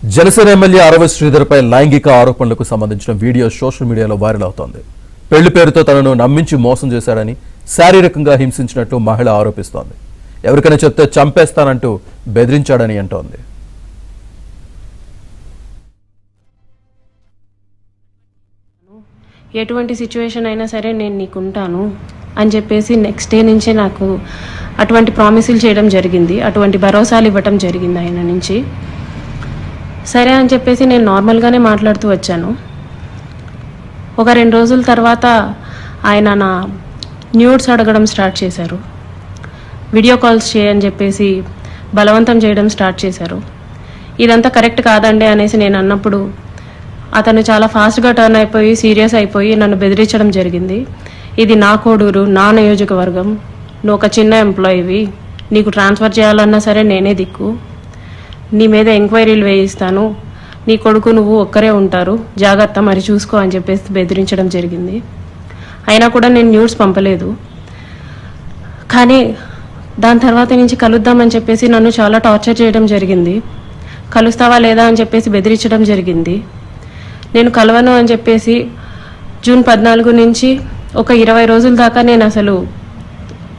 Janasena MLA అరవ శ్రీధర్పై లైంగిక ఆరోపణలకు సంబంధించిన వీడియో సోషల్ మీడియాలో వైరల్ అవుతోంది. పెళ్లి పేరుతో తనను నమ్మించి మోసం చేశాడని, శారీరకంగా హింసించినట్టు మహిళ ఆరోపిస్తోంది. ఎవరికైనా చెప్తే చంపేస్తానంటూ బెదిరించాడని అంటోంది. ఎటువంటి సిచ్యువేషన్ అయినా సరే నేను నీకుంటాను అని చెప్పేసి నెక్స్ట్ డే నుంచే నాకు అటువంటి ప్రామిసులు చేయడం జరిగింది, అటువంటి భరోసాలు ఇవ్వటం జరిగింది ఆయన నుంచి. సరే అని చెప్పేసి నేను నార్మల్గానే మాట్లాడుతూ వచ్చాను. ఒక 2 రోజుల తర్వాత ఆయన నా న్యూడ్స్ అడగడం స్టార్ట్ చేశారు. వీడియో కాల్స్ చేయని చెప్పేసి బలవంతం చేయడం స్టార్ట్ చేశారు. ఇదంతా కరెక్ట్ కాదండి అనేసి నేను అన్నప్పుడు అతను చాలా ఫాస్ట్గా టర్న్ అయిపోయి సీరియస్ అయిపోయి నన్ను బెదిరించడం జరిగింది. ఇది నా కోడూరు, నా నియోజకవర్గం, నువ్వు ఒక చిన్న ఎంప్లాయీవి, నీకు ట్రాన్స్ఫర్ చేయాలన్నా సరే నేనే దిక్కు, నీ మీద ఎంక్వైరీలు వేయిస్తాను, నీ కొడుకు నువ్వు ఒక్కరే ఉంటారు, జాగ్రత్త మరి చూసుకో అని చెప్పేసి బెదిరించడం జరిగింది. అయినా కూడా నేను న్యూస్ పంపలేదు. కానీ దాని తర్వాత నుంచి కలుద్దామని చెప్పేసి నన్ను చాలా టార్చర్ చేయడం జరిగింది. కలుస్తావా లేదా అని చెప్పేసి బెదిరించడం జరిగింది. నేను కలవను అని చెప్పేసి జూన్ 14 నుంచి ఒక 20 రోజుల దాకా నేను అసలు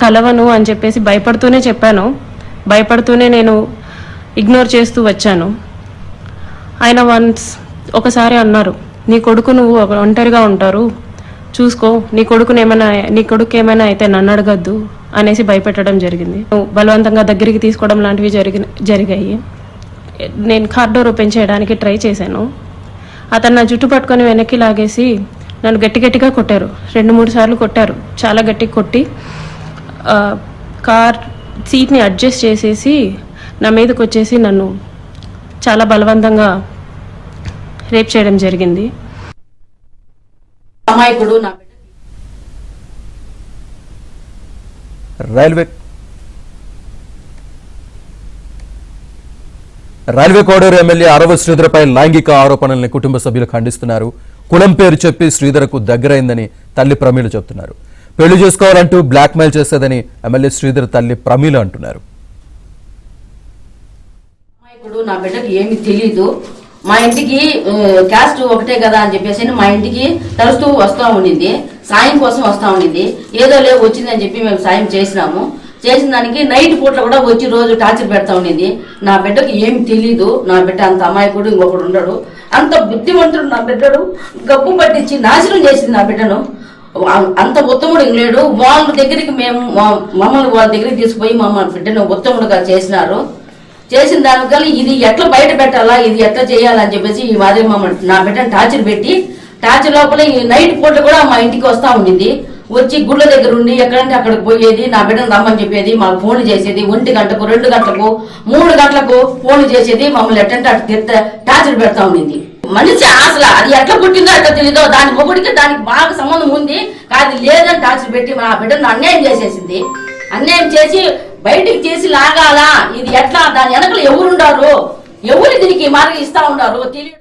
కలవను అని చెప్పేసి భయపడుతూనే చెప్పాను. భయపడుతూనే నేను ఇగ్నోర్ చేస్తూ వచ్చాను. ఆయన ఒకసారి అన్నారు, నీ కొడుకు నువ్వు ఒంటరిగా ఉంటారు, చూసుకో, నీ కొడుకు ఏమైనా అయితే నన్ను అడగద్దు అనేసి భయపెట్టడం జరిగింది. బలవంతంగా దగ్గరికి తీసుకోవడం లాంటివి జరిగాయి. నేను కార్ డోర్ ఓపెన్ చేయడానికి ట్రై చేశాను. అతను నా జుట్టు పట్టుకొని వెనక్కి లాగేసి నన్ను గట్టిగా కొట్టారు. 2-3 సార్లు కొట్టారు. చాలా గట్టిగా కొట్టి కార్ సీట్ని అడ్జస్ట్ చేసేసి నా మీదకి వచ్చేసి నన్ను చాలా బలవంతంగా రేప్ చేయడం జరిగింది. అమాయకుడు నా రైల్వే కోడూరు ఎమ్మెల్యే అరవ శ్రీధర్పై లైంగిక ఆరోపణల్ని కుటుంబ సభ్యులు ఖండిస్తున్నారు. కులం పేరు చెప్పి శ్రీధర్కు దగ్గరైందని తల్లి ప్రమీల చెబుతున్నారు. పెళ్లి చేసుకోవాలంటూ బ్లాక్మెయిల్ చేసేదని ఎమ్మెల్యే శ్రీధర్ తల్లి ప్రమీల అంటున్నారు. నా బిడ్డకి ఏమి తెలీదు. మా ఇంటికి క్యాస్ట్ ఒకటే కదా అని చెప్పేసి మా ఇంటికి తరచూ వస్తూ ఉండింది, సాయం కోసం వస్తూ ఉండింది. ఏదో వచ్చిందని చెప్పి మేము సాయం చేసినాము. చేసిన దానికి నైట్ పూట్ల కూడా వచ్చి రోజు టార్చర్ పెడతా ఉండింది. నా బిడ్డకి ఏమి తెలీదు. నా బిడ్డ అంత అమాయకుడు ఇంకొకడు ఉండడు, అంత బుద్ధిమంతుడు. నా బిడ్డడు గబ్బు పట్టించి నాశనం చేసింది నా బిడ్డను. అంత ఉత్తముడు లేడు. వాళ్ళ దగ్గరికి మమ్మల్ని వాళ్ళ దగ్గరికి తీసుకుపోయి మమ్మల్ని బిడ్డను ఉత్తముడుగా చేసినారు. చేసిన దానికల్లా ఇది ఎట్లా బయట పెట్టాలా, ఇది ఎట్లా చేయాలని చెప్పేసి ఈ మాదిరి మమ్మల్ని నా బిడ్డను టార్చర్ పెట్టి, టార్చర్ లోపల ఈ నైట్ పూట కూడా మా ఇంటికి వస్తూ ఉండింది. వచ్చి గుళ్ళ దగ్గర ఉండి ఎక్కడంటే అక్కడికి పోయేది, నా బిడ్డను రమ్మని చెప్పేది, మాకు ఫోన్లు చేసేది. 1 గంటకు 2 గంటలకు 3 గంటలకు ఫోన్లు చేసేది. మమ్మల్ని ఎట్టంటే అటు టార్చర్ పెడతా ఉండింది. మనిషి అసలు అది ఎట్లా పుట్టిందో ఎట్లా తెలీదో, దాని మొగుడికి దానికి బాగా సంబంధం ఉంది. కాదు లేదని టార్చర్ పెట్టి మా బిడ్డను అన్యాయం చేసేసింది. అన్యాయం చేసి బయటికి చేసి లాగాలా, ఇది ఎట్లా, దాని వెనకలు ఎవరుండారు, ఎవరు దీనికి మార్గం ఇస్తా ఉండారు తెలియదు.